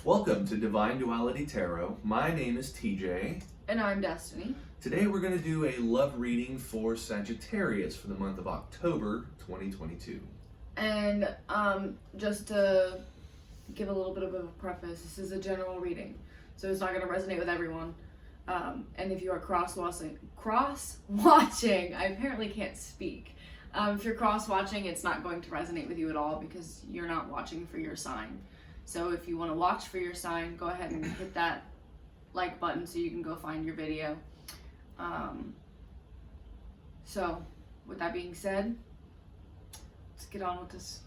Welcome to Divine Duality Tarot. My name is TJ. And I'm Destiny. Today we're going to do a love reading for Sagittarius for the month of October 2022. And just to give a little bit of a preface, this is a general reading, so it's not going to resonate with everyone. And if you are cross-watching, I apparently can't speak. If you're cross-watching, it's not going to resonate with you at all because you're not watching for your sign. So if you want to watch for your sign, go ahead and hit that like button so you can go find your video. So with that being said, let's get on with this.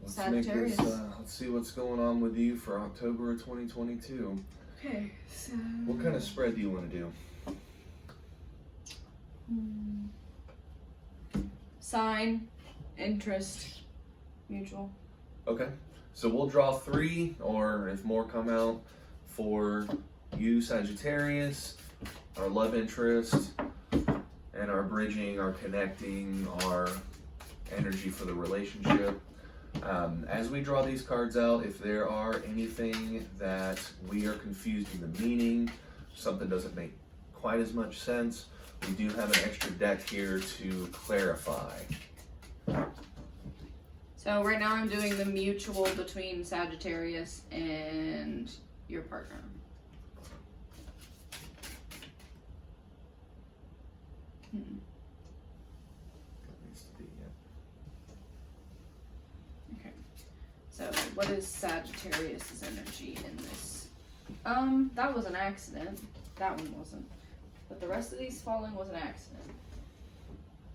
Sagittarius. Let's see what's going on with you for October of 2022. Okay, so What kind of spread do you want to do? Sign, interest, mutual. Okay, so we'll draw 3, or if more come out, for you, Sagittarius, our love interest, and our bridging, our connecting, our energy for the relationship. As we draw these cards out, if there are anything that we are confused in the meaning, something doesn't make quite as much sense, we do have an extra deck here to clarify. So right now I'm doing the mutual between Sagittarius and your partner. Okay. So what is Sagittarius's energy in this? That was an accident. That one wasn't. But the rest of these falling was an accident.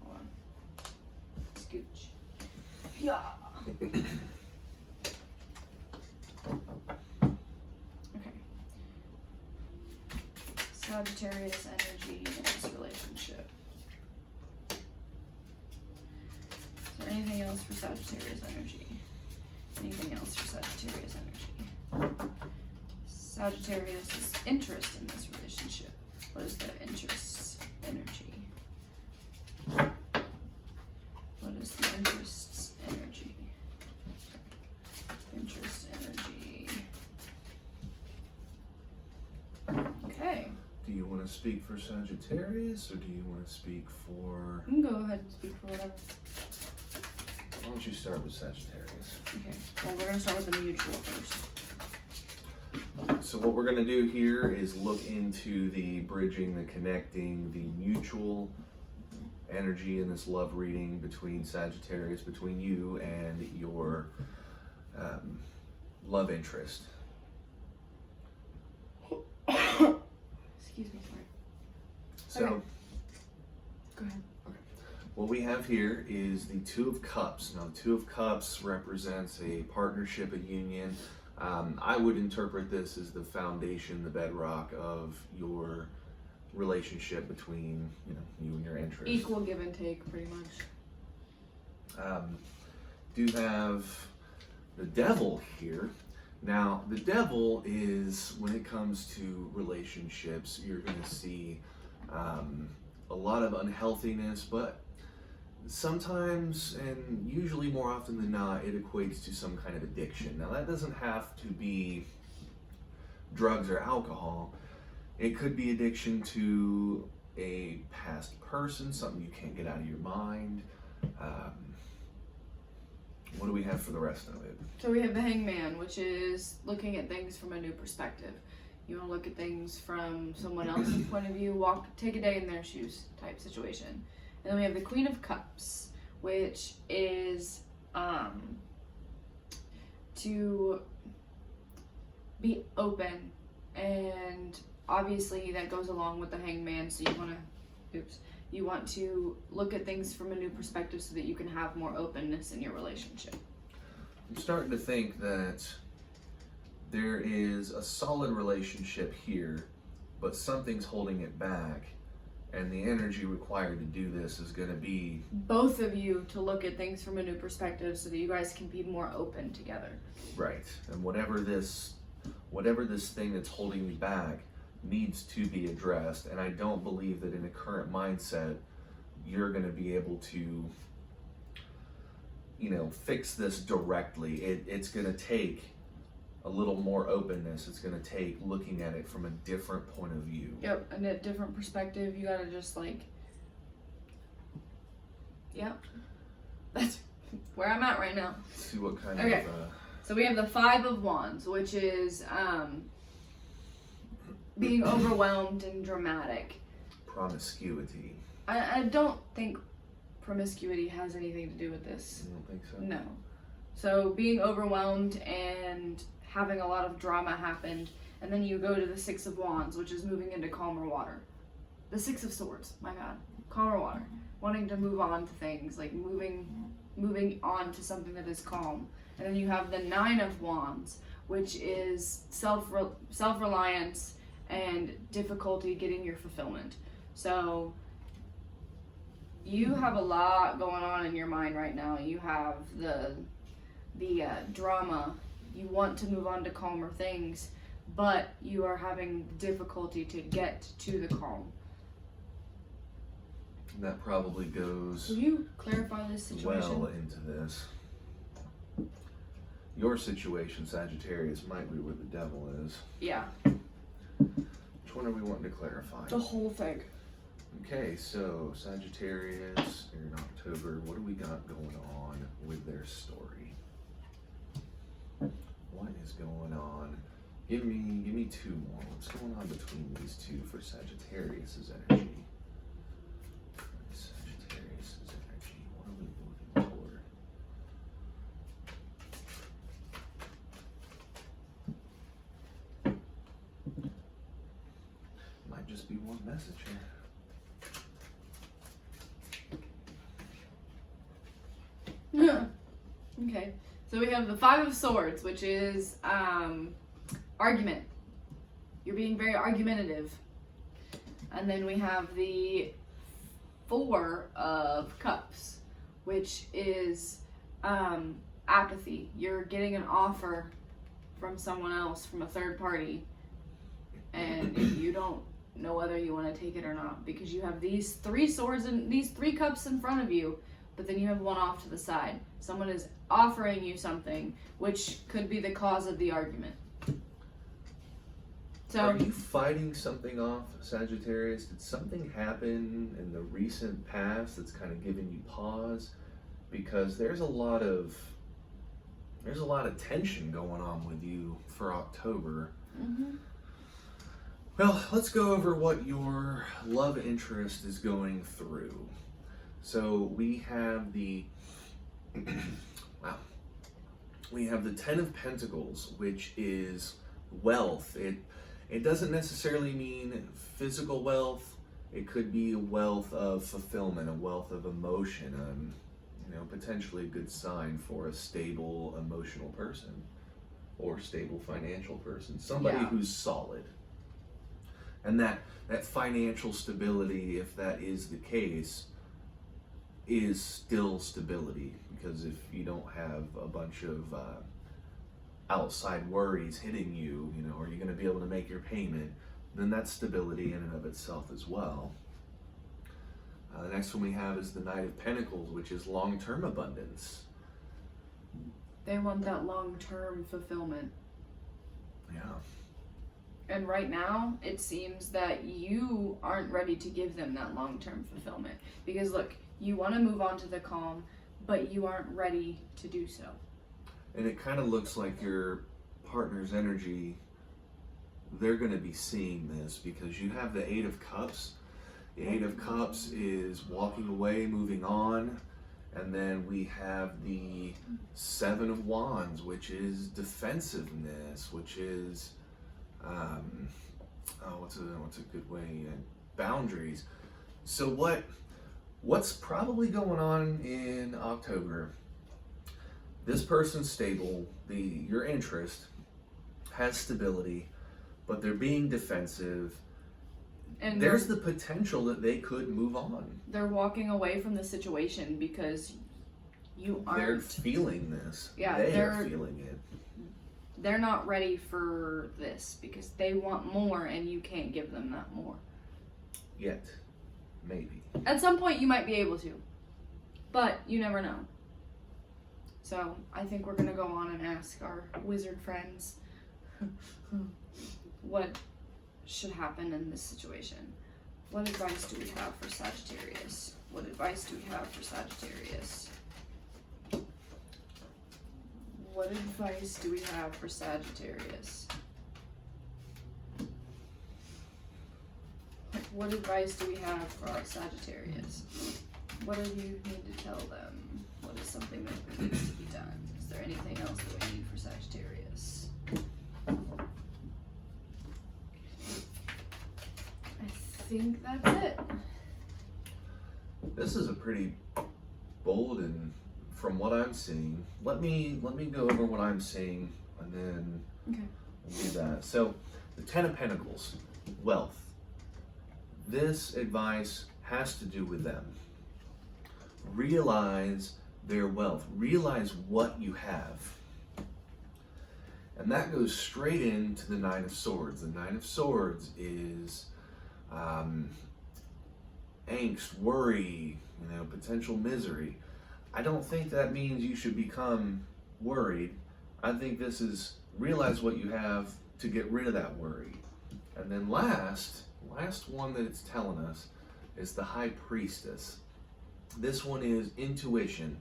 Hold on. Scooch. Yeah. Okay. Sagittarius energy in this relationship. Is there anything else for Sagittarius energy? Anything else for Sagittarius energy? Sagittarius' interest in this relationship. What is the interest's energy? What is the interest's energy? Interest energy. Okay. Do you want to speak for Sagittarius, or do you want to speak for... You can go ahead and speak for whatever. Why don't you start with Sagittarius? Okay. Well, we're going to start with the mutual first. So what we're going to do here is look into the bridging, the connecting, the mutual energy in this love reading between Sagittarius, between you and your love interest. Excuse me, sorry. So, Okay. Go ahead. what we have here is the Two of Cups. Now, the Two of Cups represents a partnership, a union. I would interpret this as the foundation, the bedrock of your relationship between you and your interest. Equal give and take, pretty much. Do have the Devil here. Now, the Devil is, when it comes to relationships, you're going to see a lot of unhealthiness, but sometimes, and usually more often than not, it equates to some kind of addiction. Now, that doesn't have to be drugs or alcohol. It could be addiction to a past person, something you can't get out of your mind. What do we have for the rest of it? So we have the Hangman, which is looking at things from a new perspective. You want to look at things from someone else's point of view, take a day in their shoes type situation. And then we have the Queen of Cups, which is to be open, and obviously that goes along with the Hangman. So you want to look at things from a new perspective so that you can have more openness in your relationship. I'm starting to think that there is a solid relationship here, but something's holding it back. And the energy required to do this is going to be both of you to look at things from a new perspective so that you guys can be more open together. right. And whatever this thing that's holding you back needs to be addressed. And I don't believe that in a current mindset you're going to be able to, fix this directly. It's going to take a little more openness. It's going to take looking at it from a different point of view. Yep, and a different perspective. You gotta just like, yep. That's where I'm at right now. Let's see what kind Okay. of... So we have the Five of Wands, which is being overwhelmed and dramatic. promiscuity. I don't think promiscuity has anything to do with this. You don't think so? No. So being overwhelmed and having a lot of drama happen, and then you go to the Six of Wands, which is moving into calmer water. The Six of Swords, my God. Calmer water. Wanting to move on to things, like moving on to something that is calm. And then you have the Nine of Wands, which is self-reliance and difficulty getting your fulfillment. So you have a lot going on in your mind right now. You have the drama. You want to move on to calmer things, but you are having difficulty to get to the calm. That probably goes Will you clarify this situation? well into this. Your situation, Sagittarius, might be where the devil is. Yeah, Which one are we wanting to clarify? the whole thing. Okay, so Sagittarius in October, what do we got going on with their story? What is going on? Give me two more. What's going on between these two for Sagittarius's energy? Sagittarius's energy. What are we moving toward? Might just be one message here. Okay, so we have the Five of Swords, which is argument. You're being very argumentative. And then we have the Four of Cups, which is apathy. You're getting an offer from someone else, from a third party, and you don't know whether you want to take it or not, because you have these three swords and these three cups in front of you, but then you have one off to the side. Someone is offering you something, which could be the cause of the argument. So, are you fighting something off, Sagittarius? Did something happen in the recent past that's kind of giving you pause? Because there's a lot of tension going on with you for October. mhm. Well, let's go over what your love interest is going through. So we have the wow. We have the Ten of Pentacles, which is wealth. It doesn't necessarily mean physical wealth. It could be a wealth of fulfillment, a wealth of emotion, potentially a good sign for a stable emotional person or stable financial person, somebody Yeah. who's solid. And that financial stability, if that is the case, is still stability, because if you don't have a bunch of outside worries hitting you, are you going to be able to make your payment, then that's stability in and of itself as well. The next one we have is the Knight of Pentacles, which is long-term abundance. They want that long-term fulfillment. Yeah. And right now, it seems that you aren't ready to give them that long-term fulfillment. Because look, you want to move on to the calm, but you aren't ready to do so. And it kind of looks like your partner's energy, they're going to be seeing this, because you have the Eight of Cups. The Eight of Cups is walking away, moving on. And then we have the Seven of Wands, which is defensiveness, which is, what's a good way? Boundaries. So what's probably going on in October? This person's stable. Your interest has stability, but they're being defensive. And there's the potential that they could move on. They're walking away from the situation because you aren't. They're feeling this. Yeah, they're feeling it. They're not ready for this because they want more and you can't give them that more. Yet. Maybe. At some point you might be able to, but you never know. So I think we're going to go on and ask our wizard friends what should happen in this situation? What advice do we have for Sagittarius? What advice do we have for Sagittarius? What advice do we have for Sagittarius? What advice do we have for our Sagittarius? What do you need to tell them? What is something that needs to be done? Is there anything else that we need for Sagittarius? I think that's it. This is a pretty bold, and from what I'm seeing, let me go over what I'm seeing, and then we'll do that. So, the Ten of Pentacles, wealth. This advice has to do with them. Realize their wealth. Realize what you have. And that goes straight into the Knight of Swords. The Knight of Swords is angst, worry, potential misery. I don't think that means you should become worried. I think this is realize what you have to get rid of that worry. And then last one that it's telling us is the High Priestess. This one is intuition,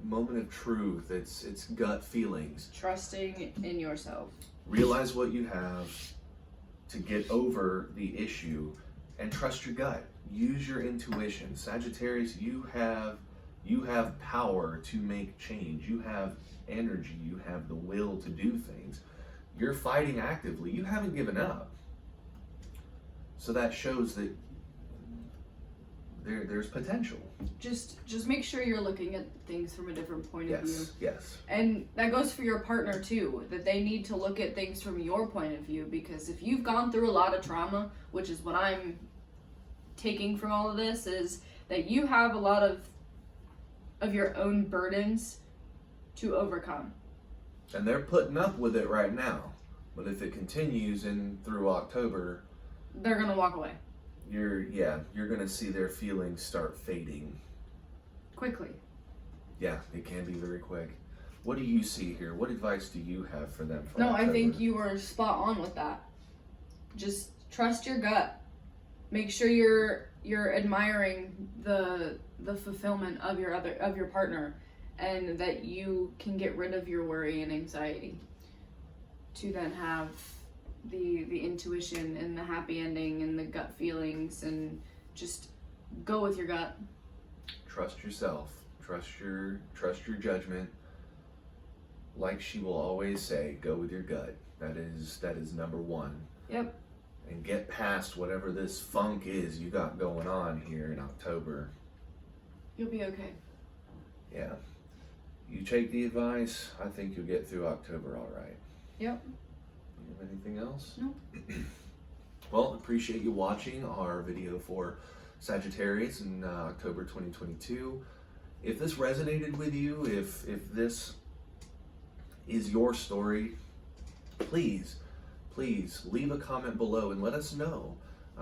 moment of truth. It's gut feelings. Trusting in yourself. Realize what you have to get over the issue, and trust your gut. Use your intuition. Sagittarius, you have power to make change. You have energy. You have the will to do things. You're fighting actively. You haven't given up. So that shows that there's potential. Just make sure you're looking at things from a different point of view. Yes. And that goes for your partner too, that they need to look at things from your point of view, because if you've gone through a lot of trauma, which is what I'm taking from all of this, is that you have a lot of your own burdens to overcome. And they're putting up with it right now. But if it continues through October, they're gonna walk away. You're gonna see their feelings start fading. Quickly. Yeah, it can be very quick. What do you see here? What advice do you have for them for No, October? I think you were spot on with that. Just trust your gut. Make sure you're admiring the fulfillment of your partner, and that you can get rid of your worry and anxiety to then have the intuition and the happy ending and the gut feelings, and just go with your gut. Trust yourself. Trust your judgment. Like she will always say, go with your gut. That is number one. Yep. And get past whatever this funk is you got going on here in October. You'll be okay. Yeah. You take the advice, I think you'll get through October all right. Yep. You have anything else? No. Well, appreciate you watching our video for Sagittarius in October 2022. If this resonated with you, if this is your story, please leave a comment below and let us know.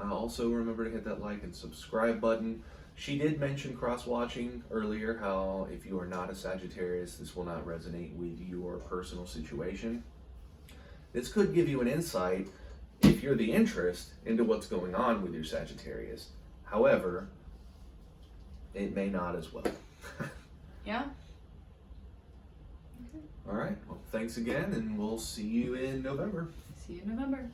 Also, remember to hit that like and subscribe button. She did mention cross-watching earlier, how if you are not a Sagittarius, this will not resonate with your personal situation. This could give you an insight if you're the interest into what's going on with your Sagittarius. However, it may not as well. Yeah. All right. Well, thanks again, and we'll see you in November. See you in November.